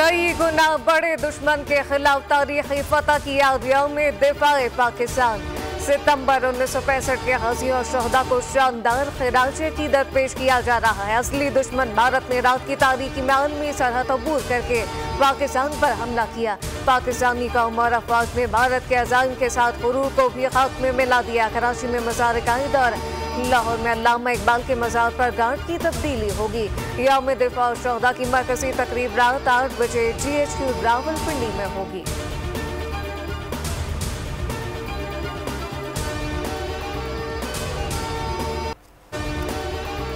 कई गुना बड़े दुश्मन के खिलाफ तारीखी फतह की यादियों में दिफाए पाकिस्तान। सितंबर 1965 के गाजियों और शहदा को शानदार खिराज अकीदत पेश किया जा रहा है। असली दुश्मन भारत ने रात की तारीकी में आलमी सरहद अबूर करके पाकिस्तान पर हमला किया। पाकिस्तानी कौम और अफवाज ने भारत के अज़ाइम के साथ गुरूर को भी खाक में मिला दिया। कराची में मज़ार कायद और लाहौर में अल्लामा इकबाल के मज़ार पर गार्ड की तब्दीली होगी। यौम दिफा और शहदा की मरकज़ी तकरीब रात 8 बजे GHQ रावलपिंडी में होगी।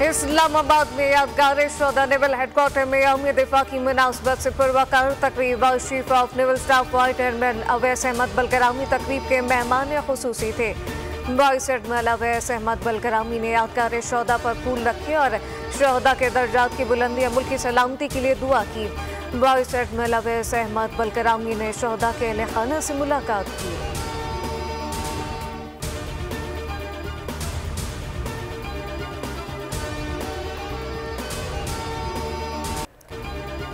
इस्लामाबाद में यादगार शहदा नेवल हेडक्वार्टर में यौम दिफा की मुनासबत से पुरवकार तकरीब। Chief of naval staff vice admiral Awais Ahmed Balkrami तकरीब के मेहमान खुसूसी थे। वाइस एडमिरल अवैस अहमद बलकरामी ने यादगार शहदा पर फूल रखे और शहदा के दर्जात की बुलंदी और मुल्क की सलामती के लिए दुआ की। वाइस एडमिरल अवैस अहमद बलकरामी ने शहदा के अहले खाना से मुलाकात की।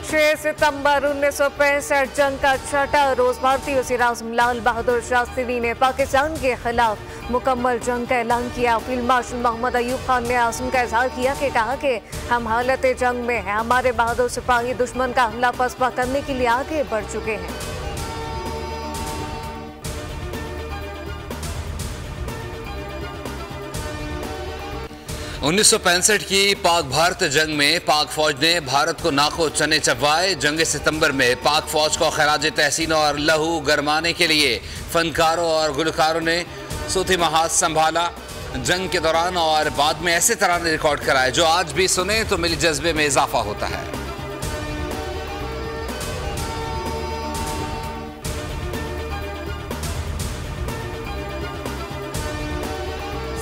6 सितंबर 1965 जंग का छठा रोज भारतीय वज़ीर आज़म लाल बहादुर शास्त्री ने पाकिस्तान के खिलाफ मुकम्मल जंग का ऐलान किया। फील्ड मार्शल मोहम्मद अयूब खान ने आज़म का इजहार किया कि कहा कि हम हालत जंग में हैं। हमारे बहादुर सिपाही दुश्मन का हमला पसपा करने के लिए आगे बढ़ चुके हैं। उन्नीस सौ 65 की पाक भारत जंग में पाक फौज ने भारत को नाको चने चबवाए। जंग सितंबर में पाक फौज को खराज तहसीन और लहू गरमाने के लिए फनकारों और गुलकारों ने सूती महाज संभाला। जंग के दौरान और बाद में ऐसे तराने रिकॉर्ड कराए जो आज भी सुने तो मिली जज्बे में इजाफा होता है।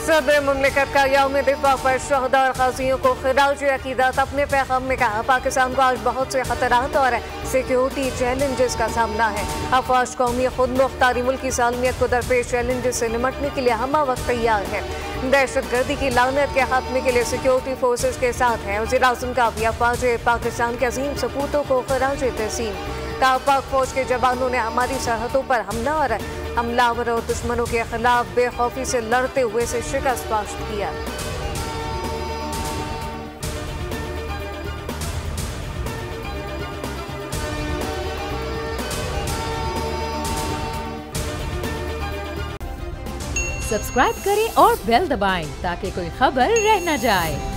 सदर मुमलिकत का यौम दिफा पर शहदा और गाजियों को खिराज अकीदत। अपने पैगाम में कहा पाकिस्तान को आज बहुत से खतरात और सिक्योरिटी चैलेंजेस का सामना है। अफवाज कौमी खुद मुख्तारी मुल्क की सालमियत को दरपेश चैलेंजेस से निमटने के लिए हम वक्त तैयार है। दहशतगर्दी की लानत के खात्मे के लिए सिक्योरिटी फोर्सेज के साथ है। वज़ीर आज़म का भी अफवाज पाकिस्तान के अजीम सपूतों को खिराज तहसीन। कहा पाक फौज के जवानों ने हमारी सरहदों पर हमला और हमलावर और दुश्मनों के खिलाफ बेखौफी से लड़ते हुए से शिकस्त पाश्त किया। सब्सक्राइब करें और बेल दबाएं ताकि कोई खबर रह न जाए।